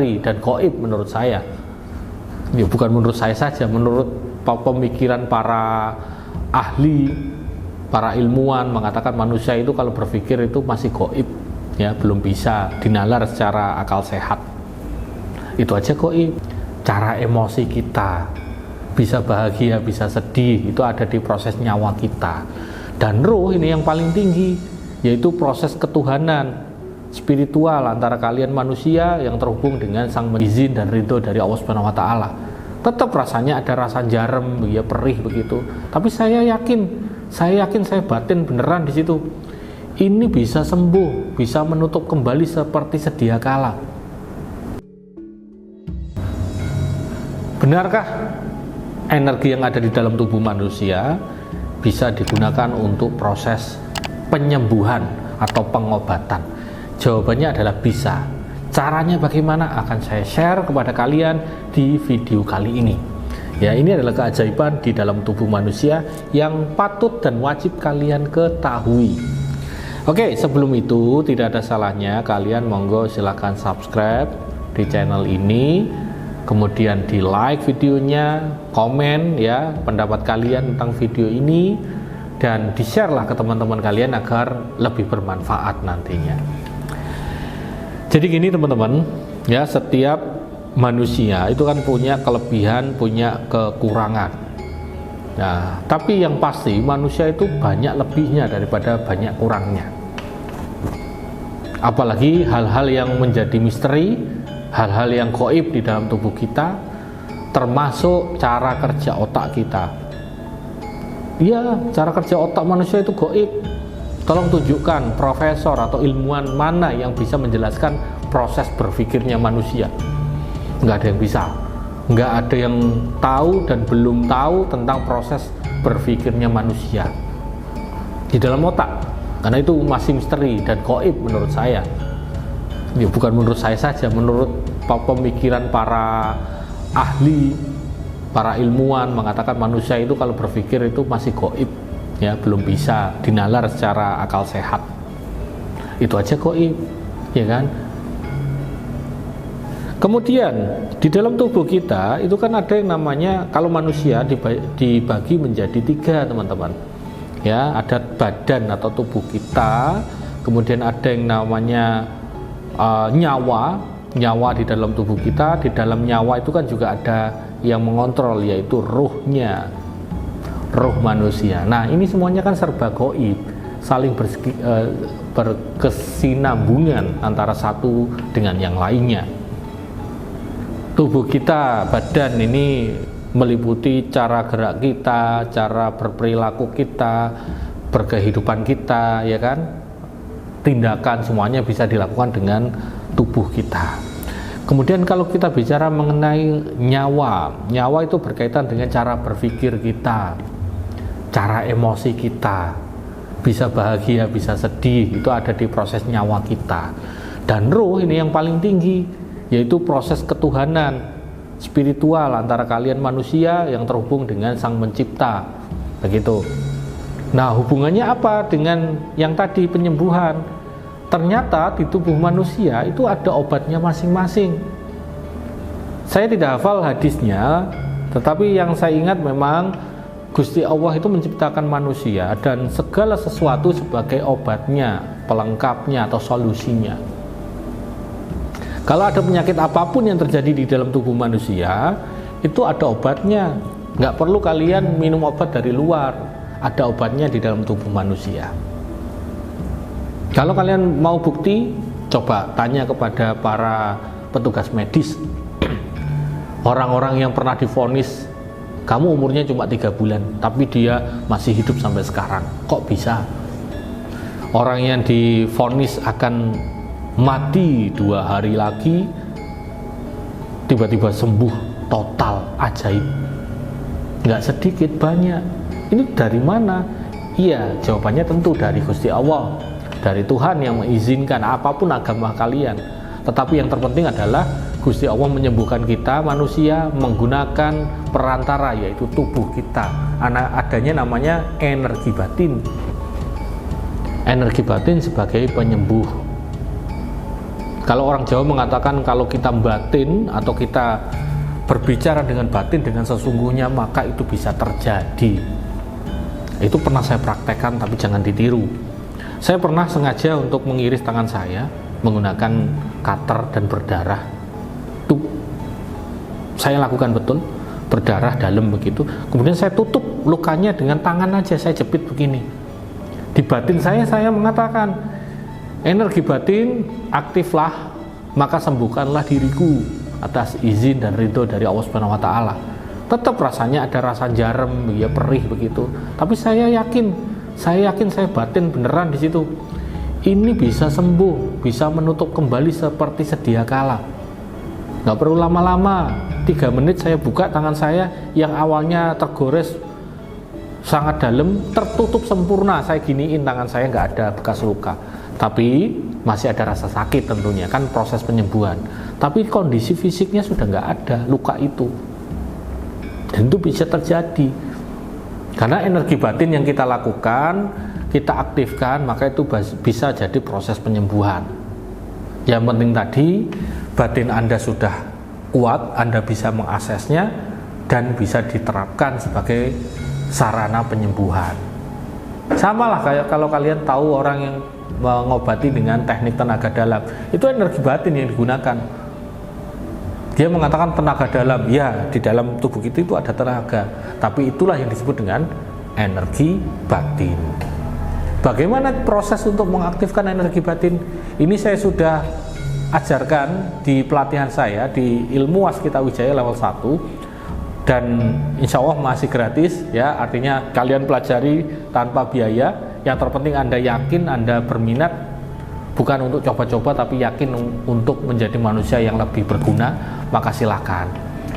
misteri dan gaib menurut saya. Ya bukan menurut saya saja, menurut pemikiran para ahli, para ilmuwan mengatakan manusia itu kalau berpikir itu masih gaib, ya belum bisa dinalar secara akal sehat. Itu aja gaib. Cara emosi kita, bisa bahagia, bisa sedih, itu ada di proses nyawa kita. Dan roh ini yang paling tinggi, yaitu proses ketuhanan spiritual antara kalian manusia yang terhubung dengan sang izin dan ridho dari Allah Subhanahu wa taala. Tetap rasanya ada rasa jarem, ya perih begitu. Tapi saya yakin saya batin beneran di situ. Ini bisa sembuh, bisa menutup kembali seperti sedia kala. Benarkah energi yang ada di dalam tubuh manusia bisa digunakan untuk proses penyembuhan atau pengobatan? Jawabannya adalah bisa. Caranya bagaimana akan saya share kepada kalian di video kali ini. Ya, ini adalah keajaiban di dalam tubuh manusia yang patut dan wajib kalian ketahui. Oke, sebelum itu tidak ada salahnya kalian monggo silahkan subscribe di channel ini, kemudian di like videonya, komen ya pendapat kalian tentang video ini, dan di share lah ke teman-teman kalian agar lebih bermanfaat nantinya. Jadi gini teman-teman, ya setiap manusia itu kan punya kelebihan, punya kekurangan. Nah, tapi yang pasti manusia itu banyak lebihnya daripada banyak kurangnya. Apalagi hal-hal yang menjadi misteri, hal-hal yang gaib di dalam tubuh kita, termasuk cara kerja otak kita. Iya, cara kerja otak manusia itu gaib. Tolong tunjukkan profesor atau ilmuwan mana yang bisa menjelaskan proses berpikirnya manusia. Nggak ada yang bisa. Nggak ada yang tahu dan belum tahu tentang proses berpikirnya manusia di dalam otak. Karena itu masih misteri dan gaib menurut saya. Ya bukan menurut saya saja, menurut pemikiran para ahli, para ilmuwan mengatakan manusia itu kalau berpikir itu masih gaib. Ya belum bisa dinalar secara akal sehat. Itu aja gaib, ya kan? Kemudian di dalam tubuh kita itu kan ada yang namanya, kalau manusia dibagi menjadi 3 teman-teman. Ya, ada badan atau tubuh kita, kemudian ada yang namanya nyawa di dalam tubuh kita. Di dalam nyawa itu kan juga ada yang mengontrol, yaitu ruhnya. Roh manusia. Nah, ini semuanya kan serba gaib, saling berkesinambungan antara satu dengan yang lainnya. Tubuh kita, badan ini meliputi cara gerak kita, cara berperilaku kita, berkehidupan kita, ya kan? Tindakan semuanya bisa dilakukan dengan tubuh kita. Kemudian kalau kita bicara mengenai nyawa itu berkaitan dengan cara berpikir kita, cara emosi kita, bisa bahagia, bisa sedih, itu ada di proses nyawa kita. Dan roh ini yang paling tinggi, yaitu proses ketuhanan spiritual antara kalian manusia yang terhubung dengan sang pencipta. Begitu. Nah, hubungannya apa dengan yang tadi penyembuhan? Ternyata di tubuh manusia itu ada obatnya masing-masing. Saya tidak hafal hadisnya, tetapi yang saya ingat memang Gusti Allah itu menciptakan manusia dan segala sesuatu sebagai obatnya, pelengkapnya atau solusinya. Kalau ada penyakit apapun yang terjadi di dalam tubuh manusia, itu ada obatnya. Nggak perlu kalian minum obat dari luar, ada obatnya di dalam tubuh manusia. Kalau kalian mau bukti, coba tanya kepada para petugas medis, orang-orang yang pernah divonis, kamu umurnya cuma 3 bulan, tapi dia masih hidup sampai sekarang. Kok bisa? Orang yang divonis akan mati 2 hari lagi, tiba-tiba sembuh total, ajaib. Nggak sedikit, banyak. Ini dari mana? Iya, jawabannya tentu dari Gusti Allah, dari Tuhan yang mengizinkan apapun agama kalian. Tetapi yang terpenting adalah Gusti Allah menyembuhkan kita manusia menggunakan perantara, yaitu tubuh kita. Adanya namanya energi batin. Energi batin sebagai penyembuh. Kalau orang Jawa mengatakan kalau kita batin atau kita berbicara dengan batin dengan sesungguhnya, maka itu bisa terjadi. Itu pernah saya praktekkan, tapi jangan ditiru. Saya pernah sengaja untuk mengiris tangan saya menggunakan cutter dan berdarah. Itu saya lakukan betul, berdarah dalam begitu. Kemudian saya tutup lukanya dengan tangan aja, saya jepit begini. Di batin saya mengatakan, energi batin aktiflah, maka sembuhkanlah diriku atas izin dan ridho dari Allah Subhanahu wa taala. Tetap rasanya ada rasa jarum, ya perih begitu. Tapi saya yakin saya batin beneran di situ. Ini bisa sembuh, bisa menutup kembali seperti sedia kala. Nggak perlu lama-lama, 3 menit saya buka tangan saya yang awalnya tergores sangat dalam, tertutup sempurna. Saya giniin tangan saya, nggak ada bekas luka, tapi masih ada rasa sakit tentunya, kan proses penyembuhan. Tapi kondisi fisiknya sudah nggak ada luka itu. Dan itu bisa terjadi karena energi batin yang kita lakukan, kita aktifkan, maka itu bisa jadi proses penyembuhan. Yang penting tadi, batin Anda sudah kuat, Anda bisa mengaksesnya dan bisa diterapkan sebagai sarana penyembuhan. Sama lah kayak kalau kalian tahu orang yang mengobati dengan teknik tenaga dalam, itu energi batin yang digunakan. Dia mengatakan tenaga dalam, ya di dalam tubuh kita itu ada tenaga, tapi itulah yang disebut dengan energi batin. Bagaimana proses untuk mengaktifkan energi batin? Ini saya sudah ajarkan di pelatihan saya di Ilmu Waskita Wijaya level 1, dan insya Allah masih gratis ya, artinya kalian pelajari tanpa biaya. Yang terpenting Anda yakin, Anda berminat, bukan untuk coba-coba tapi yakin untuk menjadi manusia yang lebih berguna, maka silahkan.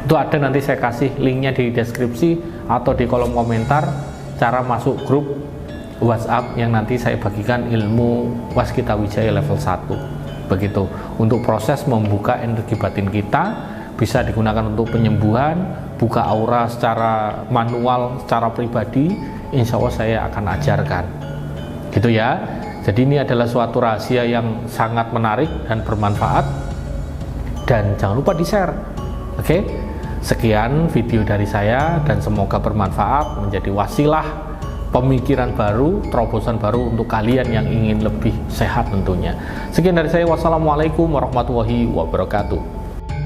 Itu ada, nanti saya kasih linknya di deskripsi atau di kolom komentar, cara masuk grup WhatsApp yang nanti saya bagikan Ilmu Waskita Wijaya level 1. Begitu, untuk proses membuka energi batin kita, bisa digunakan untuk penyembuhan, buka aura secara manual, secara pribadi, insya Allah saya akan ajarkan. Gitu ya. Jadi ini adalah suatu rahasia yang sangat menarik dan bermanfaat, dan jangan lupa di-share. Oke, sekian video dari saya dan semoga bermanfaat, menjadi wasilah pemikiran baru, terobosan baru untuk kalian yang ingin lebih sehat tentunya. Sekian dari saya, wassalamualaikum warahmatullahi wabarakatuh.